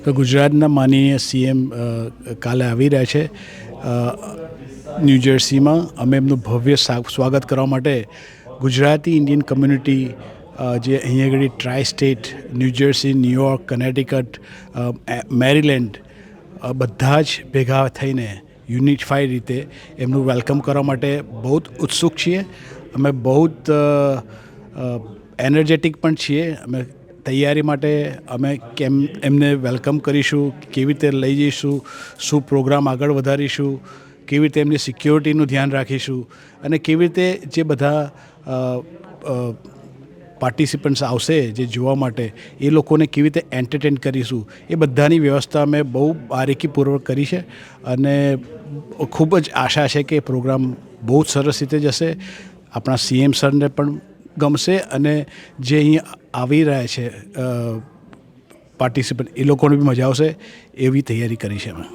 તો ગુજરાતના માનનીય સીએમ કાલે આવી રહ્યા છે ન્યૂ જર્સીમાં. અમે એમનું ભવ્ય સ્વાગત કરવા માટે ગુજરાતી ઇન્ડિયન કમ્યુનિટી જે અહીંયા આગળ tri state, New Jersey, New York, Connecticut, Maryland બધા જ ભેગા થઈને યુનિફાઈડ રીતે એમનું વેલકમ કરવા માટે બહુ ઉત્સુક છીએ. અમે બહુ એનર્જેટિક પણ છીએ. અમે તૈયારી માટે અમે એમને વેલકમ કરીશું, કેવી રીતે લઈ જઈશું, શું પ્રોગ્રામ આગળ વધારીશું, કેવી રીતે એમની સિક્યોરિટીનું ધ્યાન રાખીશું અને કેવી રીતે જે બધા પાર્ટિસિપન્ટ્સ આવશે જે જોવા માટે એ લોકોને કેવી રીતે એન્ટરટેન કરીશું, એ બધાની વ્યવસ્થા અમે બહુ બારીકીપૂર્વક કરી છે અને ખૂબ જ આશા છે કે પ્રોગ્રામ બહુ જ સરસ રીતે જશે. આપણા સીએમ સરને પણ ગમશે અને જે અહીં આવી રહ્યા છે પાર્ટિસિપન્ટ એ લોકોને બી મજા આવશે એવી તૈયારી કરી છે અમે.